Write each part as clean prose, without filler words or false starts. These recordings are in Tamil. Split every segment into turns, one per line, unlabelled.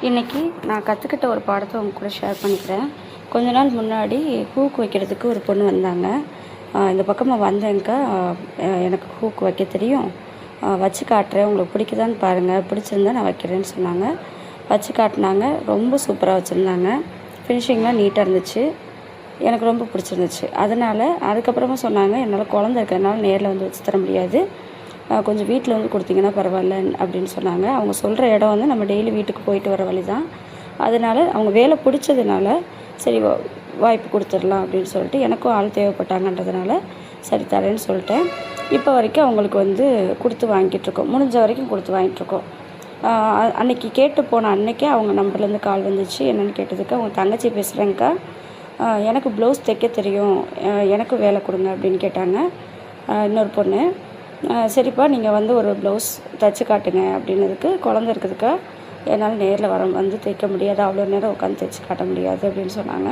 இன்றைக்கி நான் கற்றுக்கிட்ட ஒரு பாடத்தை உங்க கூட ஷேர் பண்ணிக்கிறேன். கொஞ்ச நாள் முன்னாடி ஹூக் வைக்கிறதுக்கு ஒரு பொண்ணு வந்தாங்க. இந்த பக்கமாக வந்தேங்க்கா, எனக்கு ஹூக் வைக்க தெரியும், வச்சு காட்டுறேன், உங்களுக்கு பிடிக்குதான்னு பாருங்கள், பிடிச்சிருந்தா நான் வைக்கிறேன்னு சொன்னாங்க. வச்சு காட்டினாங்க. ரொம்ப சூப்பராக வச்சுருந்தாங்க. ஃபினிஷிங்லாம் நீட்டாக இருந்துச்சு. எனக்கு ரொம்ப பிடிச்சிருந்துச்சு. அதனால் அதுக்கப்புறமா சொன்னாங்க, என்னால் குழந்த இருக்கிறதுனால நேரில் வந்து வச்சு தர முடியாது, கொஞ்சம் வீட்டில் வந்து கொடுத்தீங்கன்னா பரவாயில்ல அப்படின்னு சொன்னாங்க. அவங்க சொல்கிற இடம் வந்து நம்ம டெய்லி வீட்டுக்கு போயிட்டு வர வழி தான். அதனால் அவங்க வேலை பிடிச்சதுனால சரி வாய்ப்பு கொடுத்துடலாம் அப்படின்னு சொல்லிட்டு, எனக்கும் ஆள் தேவைப்பட்டாங்கன்றதுனால சரி தரேன்னு சொல்லிட்டேன். இப்போ வரைக்கும் அவங்களுக்கு வந்து கொடுத்து வாங்கிட்டுருக்கோம். முடிஞ்ச வரைக்கும் கொடுத்து வாங்கிட்டுருக்கோம். அன்றைக்கி கேட்டு போன அன்றைக்கே அவங்க நம்பர்லேருந்து கால் வந்துச்சு. என்னென்னு கேட்டதுக்கு, அவங்க தங்கச்சி பேசுகிறேங்க்கா, எனக்கு ப்ளவுஸ் தைக்க தெரியும், எனக்கு வேலை கொடுங்க அப்படின்னு கேட்டாங்க. இன்னொரு பொண்ணு, சரிப்பா நீங்கள் வந்து ஒரு ப்ளவுஸ் தைச்சி காட்டுங்க அப்படின்னதுக்கு, குழந்த இருக்கிறதுக்கா என்னால் நேரில் வந்து தைக்க முடியாது, அவ்வளோ நேரம் உட்காந்து தைச்சி காட்ட முடியாது அப்படின்னு சொன்னாங்க.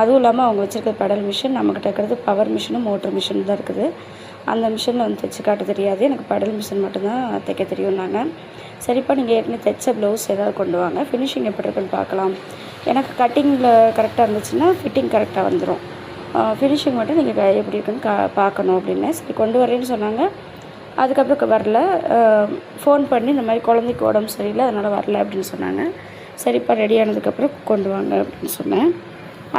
அதுவும் இல்லாமல் அவங்க வச்சுருக்க பெடல் மிஷின், நம்மக்கிட்ட இருக்கிறது பவர் மிஷினும் மோட்ரு மிஷின் தான் இருக்குது. அந்த மிஷினில் வந்து தைச்சி காட்ட தெரியாது, எனக்கு பெடல் மிஷின் மட்டும்தான் தைக்க தெரியும்னாங்க. சரிப்பா நீங்கள் ஏற்கனவே தைச்ச ப்ளவுஸ் ஏதாவது கொண்டு வாங்க, ஃபினிஷிங் எப்படி இருக்குன்னு பார்க்கலாம், எனக்கு கட்டிங்கில் கரெக்டாக இருந்துச்சுன்னா ஃபிட்டிங் கரெக்டாக வந்துடும், ஃபினிஷிங் மட்டும் நீங்கள் எப்படி இருக்குன்னு பார்க்கணும் அப்படின்னு சரி கொண்டு வரேன்னு சொன்னாங்க. அதுக்கப்புறம் வரல. ஃபோன் பண்ணி இந்த மாதிரி குழந்தைக்கு உடம்பு சரியில்லை, அதனால் வரல அப்படின்னு சொன்னாங்க. சரிப்பா ரெடி ஆனதுக்கப்புறம் கொண்டு வாங்க அப்படின்னு சொன்னேன்.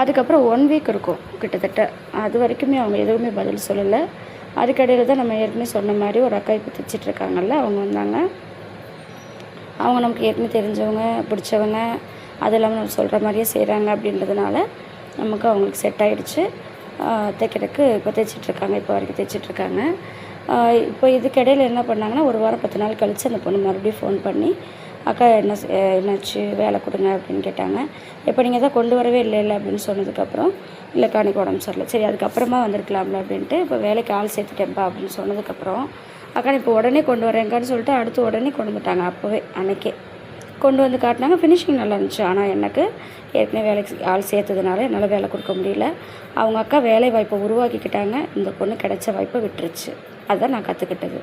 அதுக்கப்புறம் 1 வீக் இருக்கும் கிட்டத்தட்ட. அது வரைக்குமே அவங்க எதுவுமே பதில் சொல்லலை. அதுக்கடையில் தான் நம்ம ஏற்கனவே சொன்ன மாதிரி ஒரு அக்கா இப்போ தைச்சிட்ருக்காங்கல்ல, அவங்க வந்தாங்க. அவங்க நமக்கு ஏற்கனவே தெரிஞ்சவங்க, பிடிச்சவங்க, அது இல்லாமல் நம்ம சொல்கிற மாதிரியே செய்கிறாங்க அப்படின்றதுனால நமக்கு அவங்களுக்கு செட் ஆகிடுச்சு. தைக்கிறதுக்கு இப்போ தைச்சிட்ருக்காங்க, இப்போ வரைக்கும் தைச்சிட்ருக்காங்க. இப்போ இதுக்கிடையில் என்ன பண்ணாங்கன்னா, 1 வாரம் 10 நாள் கழித்து அந்த பொண்ணு மறுபடியும் ஃபோன் பண்ணி, அக்கா என்னாச்சு வேலை கொடுங்க அப்படின்னு கேட்டாங்க. இப்போ நீங்கள் தான் கொண்டு வரவே இல்லை அப்படின்னு சொன்னதுக்கப்புறம், இல்லைக்கா அன்றைக்கி உடம்பு சரியில்லை, சரி அதுக்கப்புறமா வந்திருக்கலாம்ல அப்படின்ட்டு, இப்போ வேலைக்கு ஆள் சேர்த்துட்டேன்ப்பா அப்படின்னு சொன்னதுக்கப்புறம், அக்கா இப்போ உடனே கொண்டு வரேங்கான்னு சொல்லிட்டு அடுத்து உடனே கொண்டு வந்துட்டாங்க. அப்போவே அன்றைக்கே கொண்டு வந்து காட்டினாங்க. ஃபினிஷிங் நல்லா இருந்துச்சு. ஆனால் எனக்கு ஏற்கனவே வேலைக்கு ஆள் சேர்த்ததுனால என்னால் வேலை கொடுக்க முடியல. அவங்க அக்கா வேலை வாய்ப்பை உருவாக்கிக்கிட்டாங்க. இந்த பொண்ணு கிடைச்ச வாய்ப்பை விட்டுருச்சு. அதுதான் நான் கற்றுக்கிட்டது.